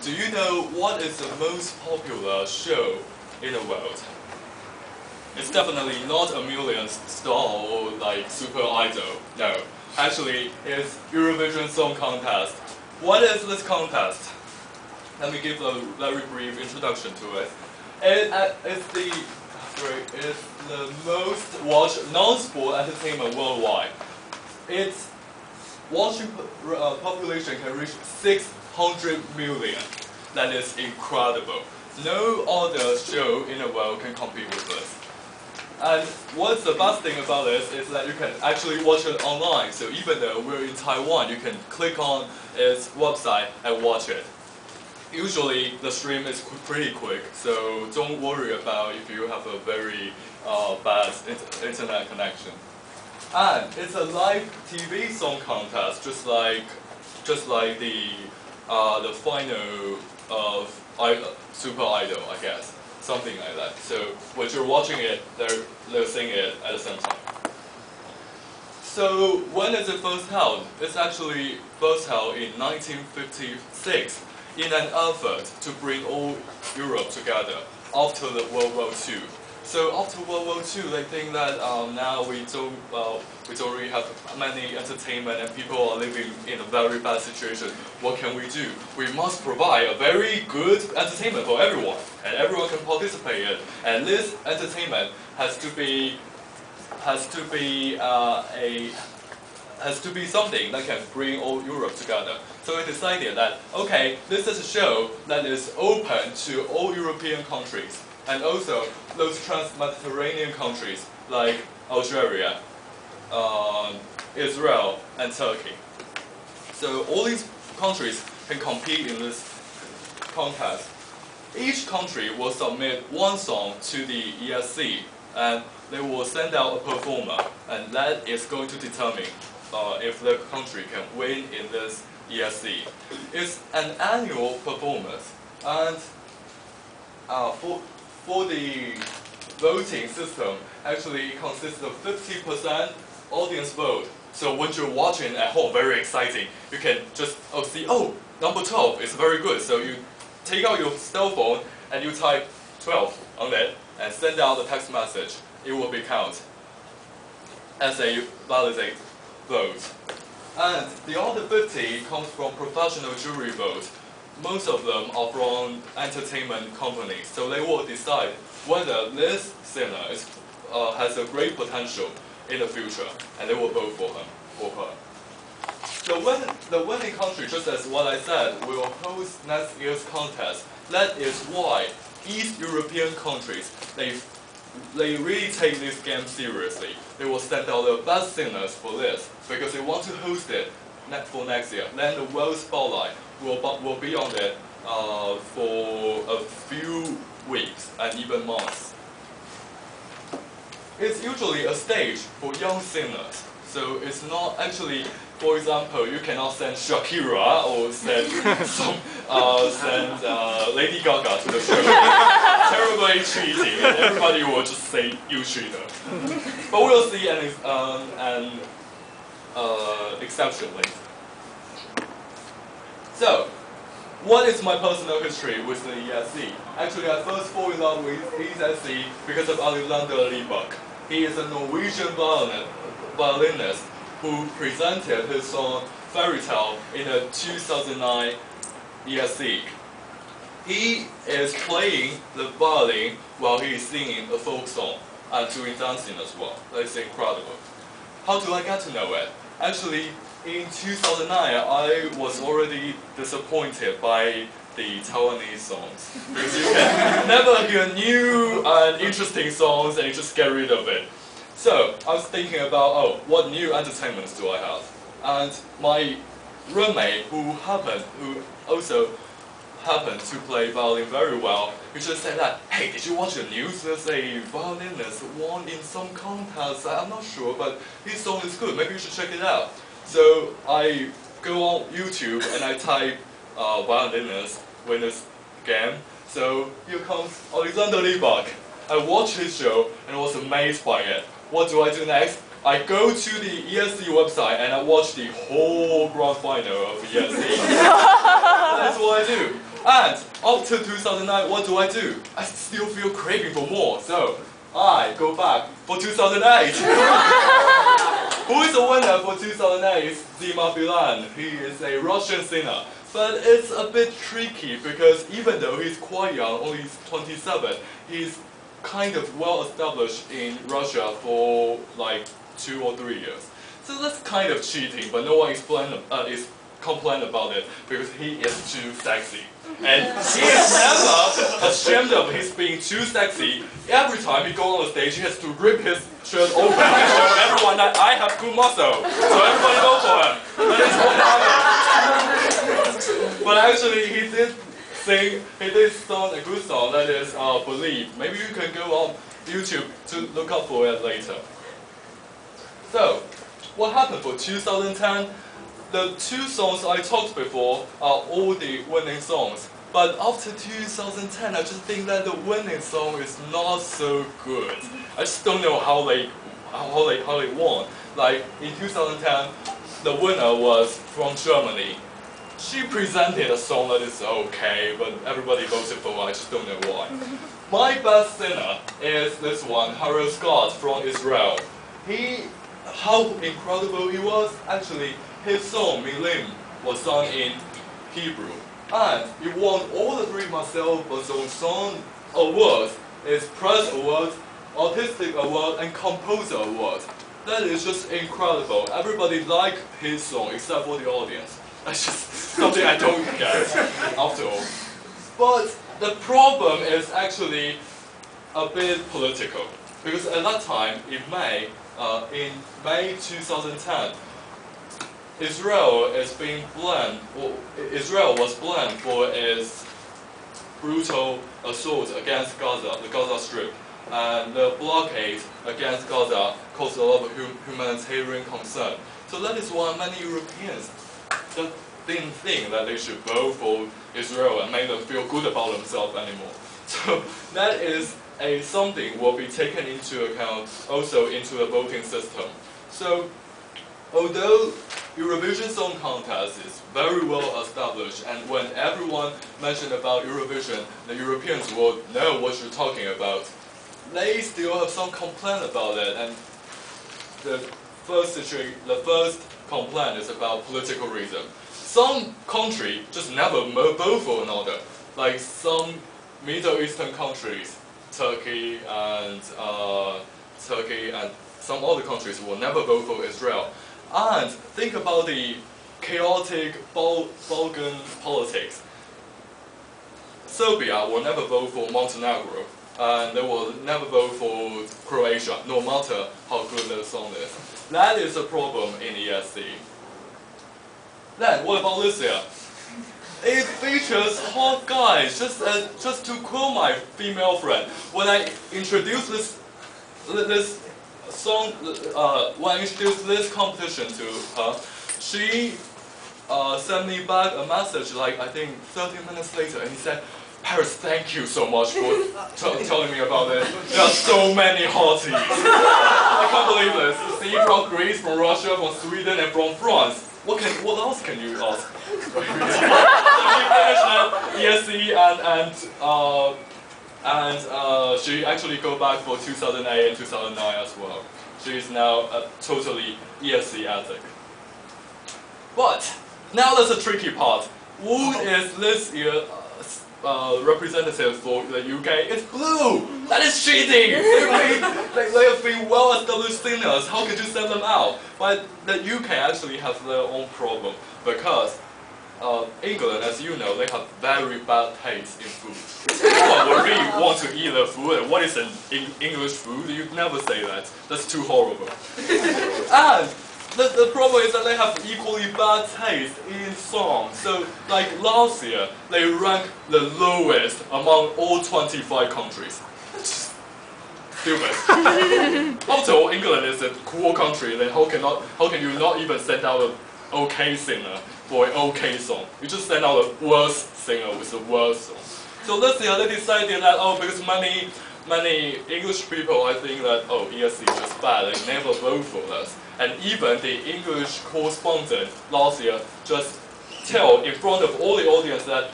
Do you know what is the most popular show in the world? It's definitely not a Million Star or like Super Idol. No, actually, it's Eurovision Song Contest. What is this contest? Let me give a very brief introduction to it. It's the most watched non-sport entertainment worldwide. Its watching population can reach 600 million. That is incredible. No other show in the world can compete with this. And what's the best thing about this is that you can actually watch it online. So even though we're in Taiwan, you can click on its website and watch it. Usually the stream is pretty quick, so don't worry about if you have a very bad internet connection. And it's a live TV song contest, just like the final of Super Idol, I guess, something like that. So when you're watching it, they're singing it at the same time. So when is it first held? It's actually first held in 1956 in an effort to bring all Europe together after the World War II. So after World War II, they think that now we don't really have many entertainment and people are living in a very bad situation. What can we do? We must provide a very good entertainment for everyone, and everyone can participate in it. And this entertainment has to be something that can bring all Europe together. So we decided that, okay, this is a show that is open to all European countries, and also those trans-Mediterranean countries like Algeria, Israel, and Turkey. So all these countries can compete in this contest. Each country will submit one song to the ESC, and they will send out a performer, and that is going to determine if the country can win in this ESC. It's an annual performance, and for the voting system, actually it consists of 50% audience vote. So when you're watching at home, very exciting, you can just see, oh, number 12 is very good. So you take out your cell phone and you type 12 on it and send out the text message. It will be counted as a validate vote. And the other 50 comes from professional jury votes. Most of them are from entertainment companies, so they will decide whether this singer has a great potential in the future, and they will vote for him or her. The winning country, just as what I said, will host next year's contest. That is why East European countries, they really take this game seriously. They will send out the best singers for this, because they want to host it for next year. Then the world spotlight will be on it for a few weeks and even months. It's usually a stage for young singers, so it's not actually, for example, you cannot send Shakira or send Lady Gaga to the show. Terribly cheating, and everybody will just say you cheater. But we'll see an exception later. So, what is my personal history with the ESC? Actually, I first fell in love with ESC because of Alexander Rybak. He is a Norwegian violinist who presented his song Fairy Tale in the 2009 ESC. He is playing the violin while he is singing a folk song and doing dancing as well. That is incredible. How do I get to know it? Actually, in 2009, I was already disappointed by the Taiwanese songs. Because you can never hear new and interesting songs and you just get rid of it. So I was thinking about, oh, what new entertainments do I have? And my roommate, who also happened to play violin very well, he just said that, hey, did you watch the news? There's a violinist won in some contest. I'm not sure, but his song is good. Maybe you should check it out. So I go on YouTube and I type violinist winners game. So here comes Alexander Rybak. I watched his show and was amazed by it. What do I do next? I go to the ESC website and I watch the whole grand final of the ESC. That's what I do. after 2009, what do? I still feel craving for more, so I go back for 2008. Who is the winner for 2008? Dima Bilan. He is a Russian singer. But it's a bit tricky because even though he's quite young, only 27, he's kind of well established in Russia for like 2 or 3 years. So that's kind of cheating, but no one is complain about it because he is too sexy. And he is never ashamed of his being too sexy. Every time he goes on the stage, he has to rip his shirt open and show everyone that I have good muscle. So everybody go for him. That is what happened. But actually, he did sing a good song that is Believe. Maybe you can go on YouTube to look up for it later. So, what happened for 2010? The 2 songs I talked before are all the winning songs. But after 2010, I just think that the winning song is not so good. I just don't know how they won. Like in 2010, the winner was from Germany. She presented a song that is okay, but everybody voted for her. I just don't know why. My best singer is this one, Humorous from Israel. How incredible he was! Actually, his song Milim was sung in Hebrew, and he won all the 3 Marcel Bazon Song Awards: its Press Award, Artistic Award, and Composer Award. That is just incredible. Everybody liked his song except for the audience. That's just something I don't get after all. But the problem is actually a bit political, because at that time in May 2010. Israel was blamed for its brutal assault against Gaza, the Gaza Strip, and the blockade against Gaza caused a lot of humanitarian concern. So that is why many Europeans didn't think that they should vote for Israel and make them feel good about themselves anymore. So that is something will be taken into account also into the voting system. So although Eurovision Song Contest is very well established, and when everyone mentioned about Eurovision, the Europeans will know what you're talking about, they still have some complaint about it, and the first complaint is about political reason. Some country just never vote for another, like some Middle Eastern countries, Turkey and some other countries will never vote for Israel. And think about the chaotic Balkan politics. Serbia will never vote for Montenegro, and they will never vote for Croatia, no matter how good the song is. That is a problem in ESC. Then, what about this year? It features hot guys. Just to quote my female friend, when I introduced this song, when I introduced this competition to her, she sent me back a message like I think 30 minutes later, and he said, "Paris, thank you so much for telling me about it. There are so many hotties." I can't believe this. See, from Greece, from Russia, from Sweden, and from France. What else can you ask? So she finished ESC and she actually go back for 2008 and 2009 as well. She is now a totally ESC addict. But now there's a tricky part. Who is this year representative for the UK? It's Blue! That is cheating! They have been well-established singers. How could you send them out? But the UK actually has their own problem because England, as you know, they have very bad taste in food. No one really want to eat their food, and what is an English food? You never say that. That's too horrible. And the problem is that they have equally bad taste in songs. So, like last year, they ranked the lowest among all 25 countries. Stupid. After all, England is a cool country, then how can you not even send out an okay singer for an okay song? You just send out a worse singer with a worse song. So this year they decided that, because many English people, I think that, ESC is just bad, they never vote for us. And even the English correspondent last year just tell in front of all the audience that